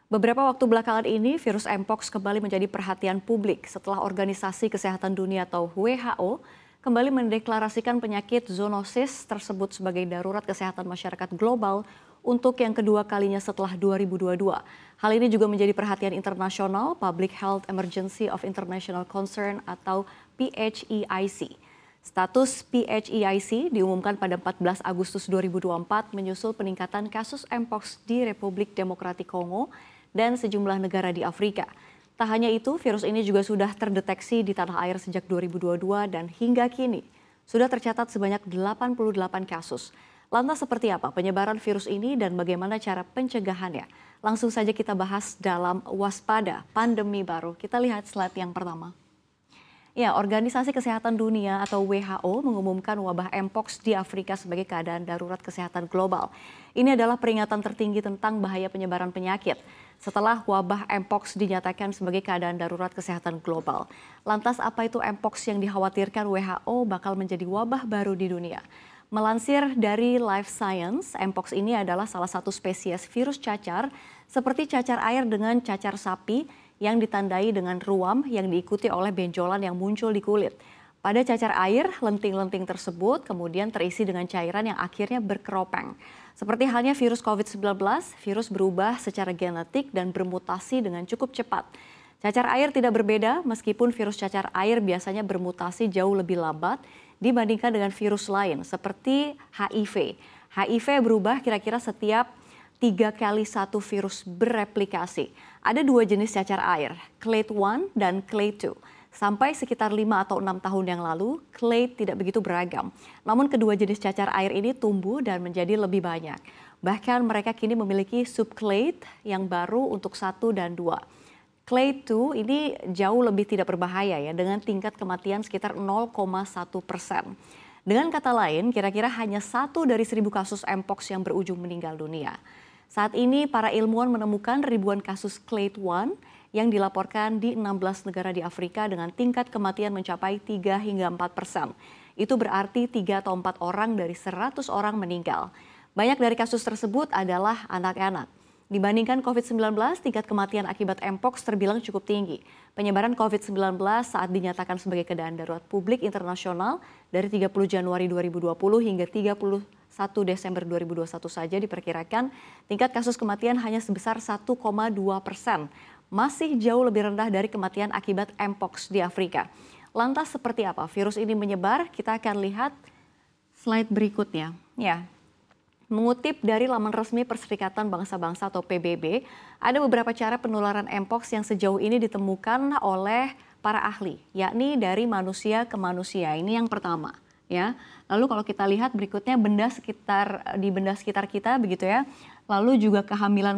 Beberapa waktu belakangan ini, virus Mpox kembali menjadi perhatian publik setelah Organisasi Kesehatan Dunia atau WHO kembali mendeklarasikan penyakit zoonosis tersebut sebagai darurat kesehatan masyarakat global untuk yang kedua kalinya setelah 2022. Hal ini juga menjadi perhatian internasional Public Health Emergency of International Concern atau PHEIC. Status PHEIC diumumkan pada 14 Agustus 2024 menyusul peningkatan kasus Mpox di Republik Demokratik Kongo dan sejumlah negara di Afrika. Tak hanya itu, virus ini juga sudah terdeteksi di tanah air sejak 2022 dan hingga kini sudah tercatat sebanyak 88 kasus. Lantas seperti apa penyebaran virus ini dan bagaimana cara pencegahannya? Langsung saja kita bahas dalam Waspada Pandemi Baru. Kita lihat slide yang pertama. Ya, Organisasi Kesehatan Dunia atau WHO mengumumkan wabah Mpox di Afrika sebagai keadaan darurat kesehatan global. Ini adalah peringatan tertinggi tentang bahaya penyebaran penyakit setelah wabah Mpox dinyatakan sebagai keadaan darurat kesehatan global. Lantas apa itu Mpox yang dikhawatirkan WHO bakal menjadi wabah baru di dunia? Melansir dari Life Science, Mpox ini adalah salah satu spesies virus cacar seperti cacar air dengan cacar sapi yang ditandai dengan ruam yang diikuti oleh benjolan yang muncul di kulit. Pada cacar air, lenting-lenting tersebut kemudian terisi dengan cairan yang akhirnya berkeropeng. Seperti halnya virus COVID-19, virus berubah secara genetik dan bermutasi dengan cukup cepat. Cacar air tidak berbeda meskipun virus cacar air biasanya bermutasi jauh lebih lambat dibandingkan dengan virus lain seperti HIV. HIV berubah kira-kira setiap 3 kali satu virus bereplikasi. Ada 2 jenis cacar air, clade 1 dan clade 2. Sampai sekitar 5 atau 6 tahun yang lalu, clade tidak begitu beragam. Namun kedua jenis cacar air ini tumbuh dan menjadi lebih banyak. Bahkan mereka kini memiliki subclade yang baru untuk 1 dan 2. Clade 2 ini jauh lebih tidak berbahaya ya, dengan tingkat kematian sekitar 0,1%. Dengan kata lain, kira-kira hanya 1 dari 1.000 kasus Mpox yang berujung meninggal dunia. Saat ini para ilmuwan menemukan ribuan kasus clade 1 yang dilaporkan di 16 negara di Afrika dengan tingkat kematian mencapai 3 hingga 4%. Itu berarti 3 atau 4 orang dari 100 orang meninggal. Banyak dari kasus tersebut adalah anak-anak. Dibandingkan COVID-19, tingkat kematian akibat Mpox terbilang cukup tinggi. Penyebaran COVID-19 saat dinyatakan sebagai keadaan darurat publik internasional dari 30 Januari 2020 hingga 31 Desember 2021 saja diperkirakan tingkat kasus kematian hanya sebesar 1,2%. Masih jauh lebih rendah dari kematian akibat Mpox di Afrika. Lantas seperti apa virus ini menyebar? Kita akan lihat slide berikutnya. Ya. Mengutip dari laman resmi Perserikatan Bangsa-Bangsa atau PBB, ada beberapa cara penularan Mpox yang sejauh ini ditemukan oleh para ahli, yakni dari manusia ke manusia. Ini yang pertama, ya. Lalu kalau kita lihat berikutnya di benda sekitar kita begitu ya. Lalu juga kehamilan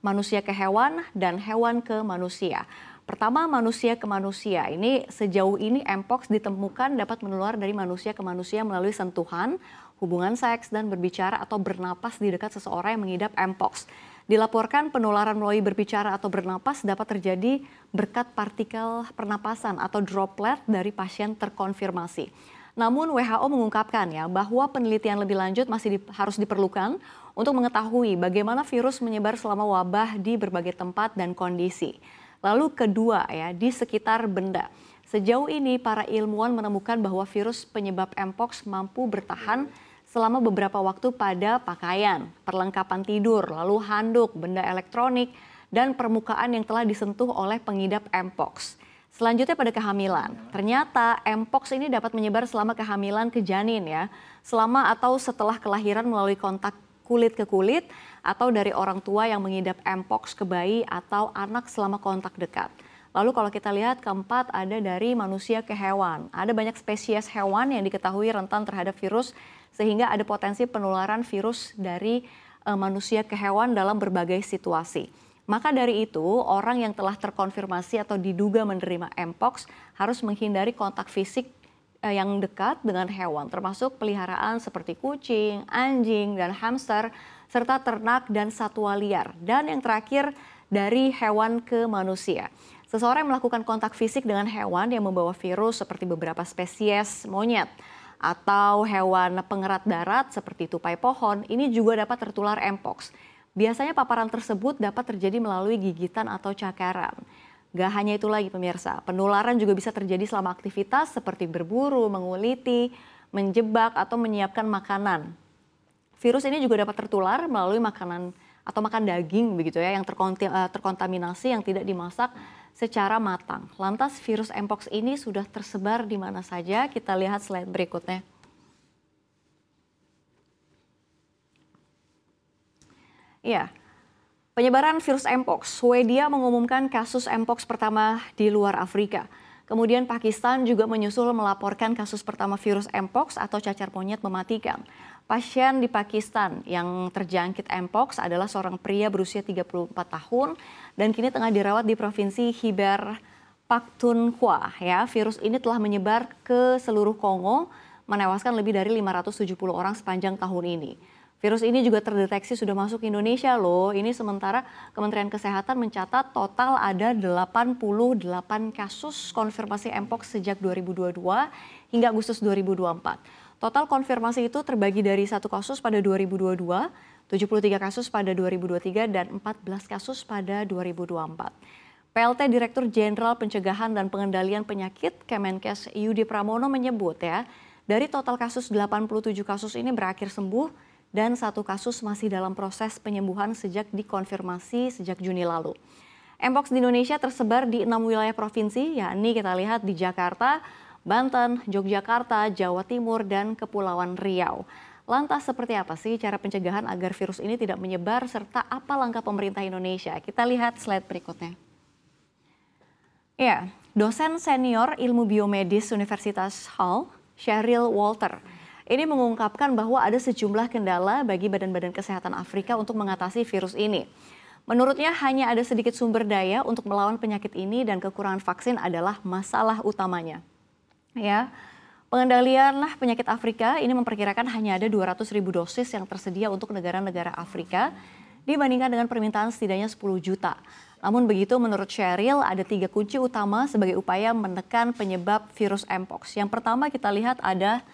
manusia ke hewan dan hewan ke manusia. Pertama, manusia ke manusia. Ini sejauh ini Mpox ditemukan dapat menular dari manusia ke manusia melalui sentuhan, hubungan seks, dan berbicara atau bernapas di dekat seseorang yang mengidap Mpox. Dilaporkan penularan melalui berbicara atau bernapas dapat terjadi berkat partikel pernapasan atau droplet dari pasien terkonfirmasi. Namun WHO mengungkapkan ya bahwa penelitian lebih lanjut masih harus diperlukan untuk mengetahui bagaimana virus menyebar selama wabah di berbagai tempat dan kondisi. Lalu kedua ya, di sekitar benda. Sejauh ini para ilmuwan menemukan bahwa virus penyebab Mpox mampu bertahan selama beberapa waktu pada pakaian, perlengkapan tidur, lalu handuk, benda elektronik, dan permukaan yang telah disentuh oleh pengidap Mpox. Selanjutnya pada kehamilan. Ternyata Mpox ini dapat menyebar selama kehamilan ke janin ya, selama atau setelah kelahiran melalui kontak kulit ke kulit atau dari orang tua yang mengidap Mpox ke bayi atau anak selama kontak dekat. Lalu kalau kita lihat keempat ada dari manusia ke hewan. Ada banyak spesies hewan yang diketahui rentan terhadap virus sehingga ada potensi penularan virus dari manusia ke hewan dalam berbagai situasi. Maka dari itu orang yang telah terkonfirmasi atau diduga menerima Mpox harus menghindari kontak fisik yang dekat dengan hewan, termasuk peliharaan seperti kucing, anjing, dan hamster, serta ternak dan satwa liar. Dan yang terakhir, dari hewan ke manusia. Seseorang yang melakukan kontak fisik dengan hewan yang membawa virus seperti beberapa spesies monyet atau hewan pengerat darat seperti tupai pohon, ini juga dapat tertular Mpox. Biasanya paparan tersebut dapat terjadi melalui gigitan atau cakaran. Gak hanya itu lagi pemirsa, penularan juga bisa terjadi selama aktivitas seperti berburu, menguliti, menjebak, atau menyiapkan makanan. Virus ini juga dapat tertular melalui makanan atau makan daging begitu ya yang terkontaminasi yang tidak dimasak secara matang. Lantas virus Mpox ini sudah tersebar di mana saja? Kita lihat slide berikutnya. Ya, penyebaran virus Mpox. Swedia mengumumkan kasus Mpox pertama di luar Afrika. Kemudian Pakistan juga menyusul melaporkan kasus pertama virus Mpox atau cacar monyet mematikan. Pasien di Pakistan yang terjangkit Mpox adalah seorang pria berusia 34 tahun dan kini tengah dirawat di provinsi Khyber Pakhtunkhwa. Ya, virus ini telah menyebar ke seluruh Kongo, menewaskan lebih dari 570 orang sepanjang tahun ini. Virus ini juga terdeteksi sudah masuk ke Indonesia loh. Ini sementara Kementerian Kesehatan mencatat total ada 88 kasus konfirmasi Mpox sejak 2022 hingga Agustus 2024. Total konfirmasi itu terbagi dari 1 kasus pada 2022, 73 kasus pada 2023, dan 14 kasus pada 2024. PLT Direktur Jenderal Pencegahan dan Pengendalian Penyakit Kemenkes Yudi Pramono menyebut ya, dari total kasus 87 kasus ini berakhir sembuh dan 1 kasus masih dalam proses penyembuhan sejak dikonfirmasi sejak Juni lalu. Mpox di Indonesia tersebar di 6 wilayah provinsi, yakni kita lihat di Jakarta, Banten, Yogyakarta, Jawa Timur, dan Kepulauan Riau. Lantas seperti apa sih cara pencegahan agar virus ini tidak menyebar serta apa langkah pemerintah Indonesia? Kita lihat slide berikutnya. Ya, dosen senior ilmu biomedis Universitas Hull, Cheryl Walter, ini mengungkapkan bahwa ada sejumlah kendala bagi badan-badan kesehatan Afrika untuk mengatasi virus ini. Menurutnya hanya ada sedikit sumber daya untuk melawan penyakit ini dan kekurangan vaksin adalah masalah utamanya. Ya, pengendalian penyakit Afrika ini memperkirakan hanya ada 200.000 dosis yang tersedia untuk negara-negara Afrika dibandingkan dengan permintaan setidaknya 10 juta. Namun begitu menurut Cheryl ada 3 kunci utama sebagai upaya menekan penyebab virus Mpox. Yang pertama kita lihat ada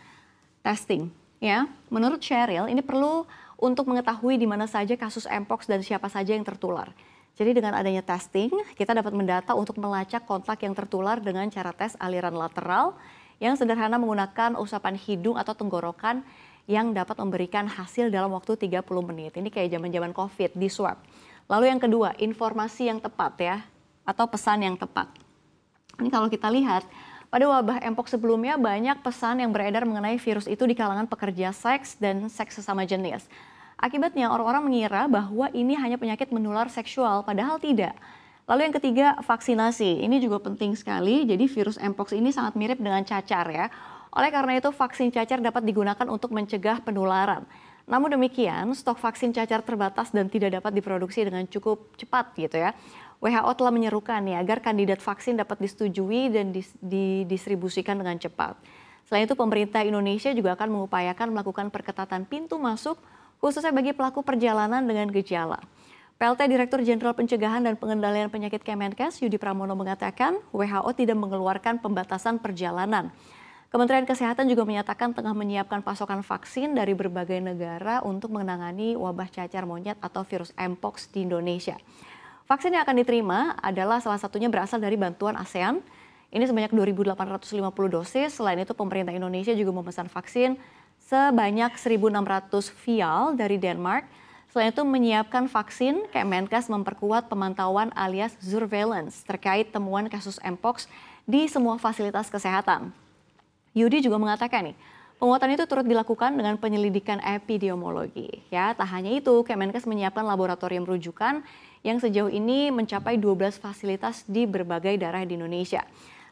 testing, ya. Menurut Cheryl, ini perlu untuk mengetahui di mana saja kasus Mpox dan siapa saja yang tertular. Jadi dengan adanya testing, kita dapat mendata untuk melacak kontak yang tertular dengan cara tes aliran lateral yang sederhana menggunakan usapan hidung atau tenggorokan yang dapat memberikan hasil dalam waktu 30 menit. Ini kayak zaman-zaman COVID di swab. Lalu yang kedua, informasi yang tepat ya, atau pesan yang tepat. Ini kalau kita lihat, pada wabah Mpox sebelumnya banyak pesan yang beredar mengenai virus itu di kalangan pekerja seks dan seks sesama jenis. Akibatnya orang-orang mengira bahwa ini hanya penyakit menular seksual, padahal tidak. Lalu yang ketiga, vaksinasi. Ini juga penting sekali, jadi virus Mpox ini sangat mirip dengan cacar ya. Oleh karena itu vaksin cacar dapat digunakan untuk mencegah penularan. Namun demikian, stok vaksin cacar terbatas dan tidak dapat diproduksi dengan cukup cepat gitu ya. WHO telah menyerukan ya agar kandidat vaksin dapat disetujui dan didistribusikan dengan cepat. Selain itu pemerintah Indonesia juga akan mengupayakan melakukan perketatan pintu masuk khususnya bagi pelaku perjalanan dengan gejala. PLT Direktur Jenderal Pencegahan dan Pengendalian Penyakit Kemenkes Yudi Pramono mengatakan WHO tidak mengeluarkan pembatasan perjalanan. Kementerian Kesehatan juga menyatakan tengah menyiapkan pasokan vaksin dari berbagai negara untuk menangani wabah cacar monyet atau virus Mpox di Indonesia. Vaksin yang akan diterima adalah salah satunya berasal dari bantuan ASEAN. Ini sebanyak 2.850 dosis. Selain itu pemerintah Indonesia juga memesan vaksin sebanyak 1.600 vial dari Denmark. Selain itu menyiapkan vaksin, Kemenkes memperkuat pemantauan alias surveillance terkait temuan kasus Mpox di semua fasilitas kesehatan. Yudi juga mengatakan nih, penguatan itu turut dilakukan dengan penyelidikan epidemiologi. Ya, tak hanya itu, Kemenkes menyiapkan laboratorium rujukan yang sejauh ini mencapai 12 fasilitas di berbagai daerah di Indonesia.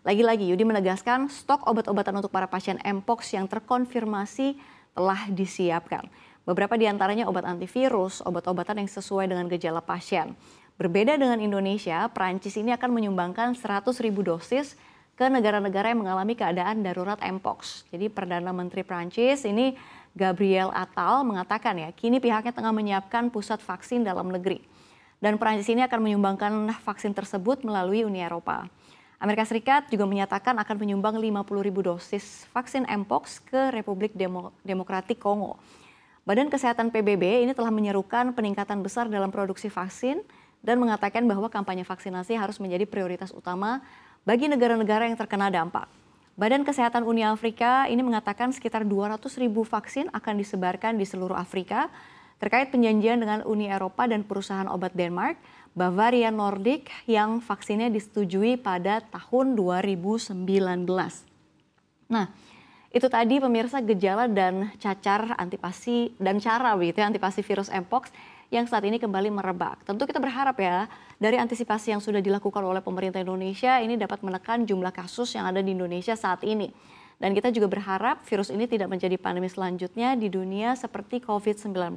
Lagi-lagi Yudi menegaskan stok obat-obatan untuk para pasien Mpox yang terkonfirmasi telah disiapkan. Beberapa di antaranya obat antivirus, obat-obatan yang sesuai dengan gejala pasien. Berbeda dengan Indonesia, Prancis ini akan menyumbangkan 100.000 dosis ke negara-negara yang mengalami keadaan darurat Mpox. Jadi Perdana Menteri Prancis ini Gabriel Attal mengatakan ya, kini pihaknya tengah menyiapkan pusat vaksin dalam negeri. Dan Prancis ini akan menyumbangkan vaksin tersebut melalui Uni Eropa. Amerika Serikat juga menyatakan akan menyumbang 50.000 dosis vaksin Mpox ke Republik Demokratik Kongo. Badan Kesehatan PBB ini telah menyerukan peningkatan besar dalam produksi vaksin dan mengatakan bahwa kampanye vaksinasi harus menjadi prioritas utama bagi negara-negara yang terkena dampak. Badan Kesehatan Uni Afrika ini mengatakan sekitar 200.000 vaksin akan disebarkan di seluruh Afrika terkait perjanjian dengan Uni Eropa dan perusahaan obat Denmark, Bavaria Nordic yang vaksinnya disetujui pada tahun 2019. Nah, itu tadi pemirsa gejala dan cacar antipasi dan cara begitu ya, antipasi virus Mpox yang saat ini kembali merebak. Tentu kita berharap ya dari antisipasi yang sudah dilakukan oleh pemerintah Indonesia ini dapat menekan jumlah kasus yang ada di Indonesia saat ini. Dan kita juga berharap virus ini tidak menjadi pandemi selanjutnya di dunia seperti COVID-19.